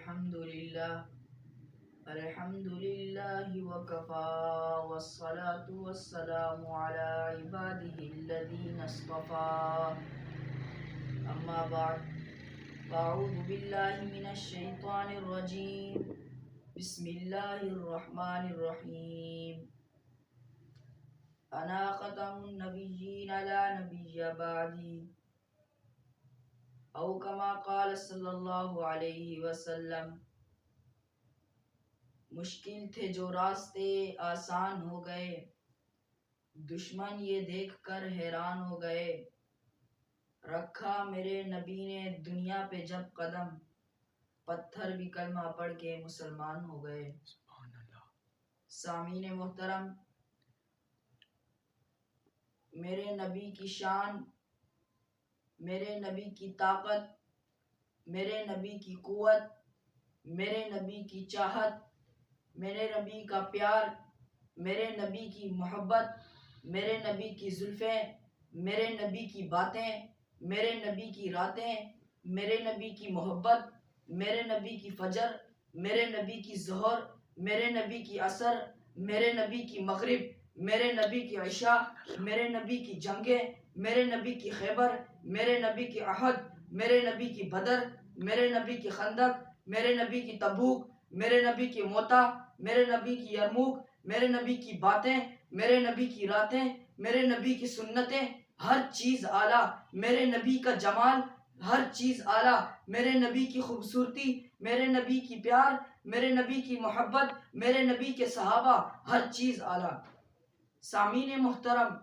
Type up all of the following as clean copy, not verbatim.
الحمد لله وكفى والصلاة والسلام على عباده الذين اصطفى أما بعد فأعوذ بالله من الشيطان الرجيم بسم الله الرحمن الرحيم أنا ختم النبيين لا نبي بعدي او کما قال صلی اللہ علیہ وسلم مشکل تھے جو راستے آسان ہو گئے، دشمن یہ دیکھ کر حیران ہو گئے، رکھا میرے نبی نے دنیا پہ جب قدم، پتھر بھی کلمہ پڑھ کے مسلمان ہو گئے۔ سامعین محترم، میرے نبی کی شان، میرے نبی کی طاقت، میرے نبی کی قوت، میرے نبی کی چاہت، میرے نبی کا پیار، میرے نبی کی محبت، میرے نبی کی زلفیں، میرے نبی کی باتیں، میرے نبی کی راتیں، میرے نبی کی محبت، میرے نبی کی فجر، میرے نبی کی ظہر، میرے نبی کی عصر، میرے نبی کی مغرب، میرے نبی کی عشاء، میرے نبی کی جنگیں، میرے نبی کی خیبر، میرے نبی کی احد، میرے نبی کی بدر، میرے نبی کی خندق، میرے نبی کی تبوک، میرے نبی کی موتا، میرے نبی کی یرموک، میرے نبی کی باتیں، میرے نبی کی راتیں، میرے نبی کی سنتیں، ہر چیز اعلیٰ، میرے نبی کا جمال ہر چیز اعلیٰ، میرے نبی کی خوبصورتی، میرے نبی کی پیار، میرے نبی کی محبت، میرے نبی کے صحابہ، ہر چیز اعلیٰ۔ سامعین محترم،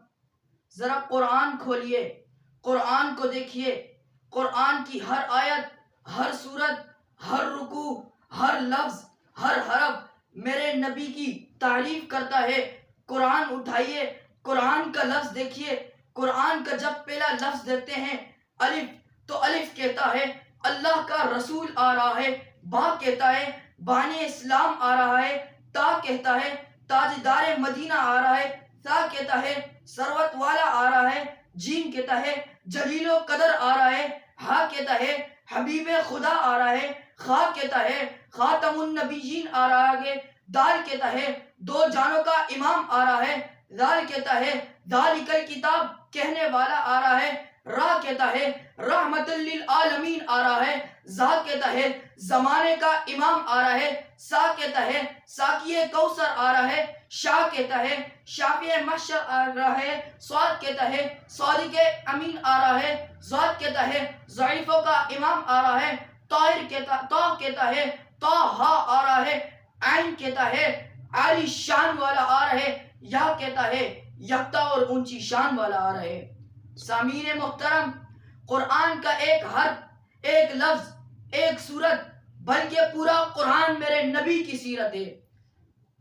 ذرا قرآن کھولیے، قرآن کو دیکھیے، قرآن کی ہر آیت، ہر سورت، ہر رکوع، ہر لفظ، ہر حرف میرے نبی کی تعریف کرتا ہے۔ قرآن اٹھائیے، قرآن کا لفظ دیکھیے، قرآن کا جب پہلا لفظ دیکھتے ہیں الف، تو الف کہتا ہے اللہ کا رسول آ رہا ہے، با کہتا ہے بانی اسلام آ رہا ہے، تا کہتا ہے تاجدار مدینہ آ رہا ہے، تا کہتا ہے ثروت والا آ رہا ہے، جیم کہتا ہے جلیل و قدر آ رہا ہے، ہا کہتا ہے حبیب خدا آ رہا ہے، خا کہتا ہے خاتم النبیین آ رہا ہے، دال کہتا ہے دو جانوں کا امام آ رہا ہے، دال کہتا ہے ذالک الکتاب کہنے والا آ رہا ہے، را کہتا ہے رحمت للعالمین آ رہا ہے، زا کہتا ہے زمانے کا امام آ رہا ہے، سا کہتا ہے ساقی کوثر آ رہا ہے، شا کہتا ہے شافع محشر آ رہا ہے، صاد کہتا ہے صادق امین آ رہا ہے، ضاد کہتا ہے ضعیفوں کا امام آ رہا ہے، تا کہتا ہے طٰہٰ آ رہا ہے، عین کہتا ہے عالی شان والا آ رہا ہے، یا کہتا ہے یکتا اور اونچی شان والا آ رہا ہے۔ سامعین محترم، قرآن کا ایک حرف، ایک لفظ، ایک سورت، بلکہ پورا قرآن میرے نبی کی سیرت ہے۔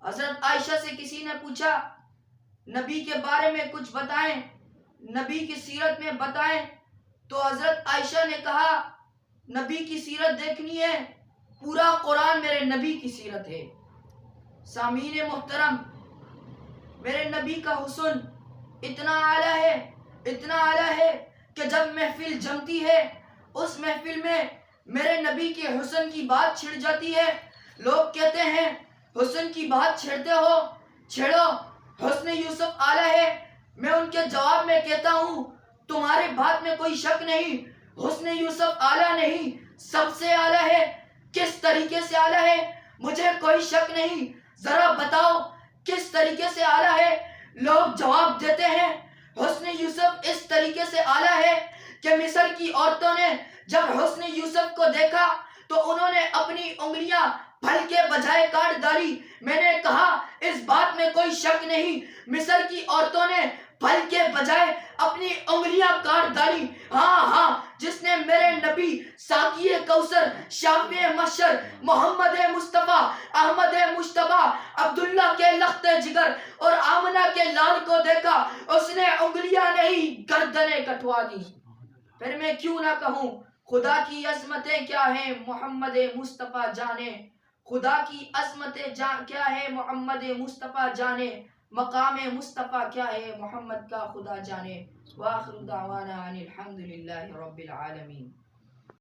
حضرت عائشہ سے کسی نے پوچھا نبی کے بارے میں کچھ بتائیں، نبی کی سیرت میں بتائیں، تو حضرت عائشہ نے کہا نبی کی سیرت دیکھنی ہے، پورا قرآن میرے نبی کی سیرت ہے۔ سامعین محترم، میرے نبی کا حسن اتنا اعلیٰ ہے، اتنا اعلیٰ ہے کہ جب محفل جمتی ہے، اس محفل میں میرے نبی کے حسن کی بات چھڑ جاتی ہے، لوگ کہتے ہیں حسن کی بات چھڑتے ہو، چھڑو، حسن یوسف اعلیٰ ہے۔ میں ان کے جواب میں کہتا ہوں تمہارے بات میں کوئی شک نہیں، حسن یوسف اعلیٰ نہیں، سب سے اعلیٰ ہے۔ کس طریقے سے اعلیٰ ہے مجھے کوئی شک نہیں، ذرا بتاؤ کس طریقے سے اعلیٰ ہے؟ لوگ جواب دیتے ہیں حسن یوسف اس طریقے سے اعلیٰ ہے کہ مصر کی عورتوں نے جب حسن یوسف کو دیکھا تو انہوں نے اپنی انگلیاں پھل کے بجائے کاٹ ڈالی۔ میں نے کہا اس بات میں کوئی شک نہیں، مصر کی عورتوں نے پھل کے بجائے اپنی انگلیاں کاٹ ڈالی۔ ہاں ہاں، جس نے میرے نبی ساقی کوثر، شافع محشر، محمد مصطفیٰ، احمد مجتبیٰ، عبداللہ کے لخت جگر اور آمنہ کے لال کو دیکھا، اس نے انگلیاں نہیں گردنیں کٹوا دی۔ پھر میں کیوں نہ کہوں خدا کی عظمتیں کیا ہیں محمد مصطفیٰ جانے، خدا کی عظمتیں کیا ہے محمد مصطفیٰ جانے، مقام مصطفیٰ کیا ہے محمد کا خدا جانے۔ وآخر دعوانا ان الحمد للہ رب العالمین۔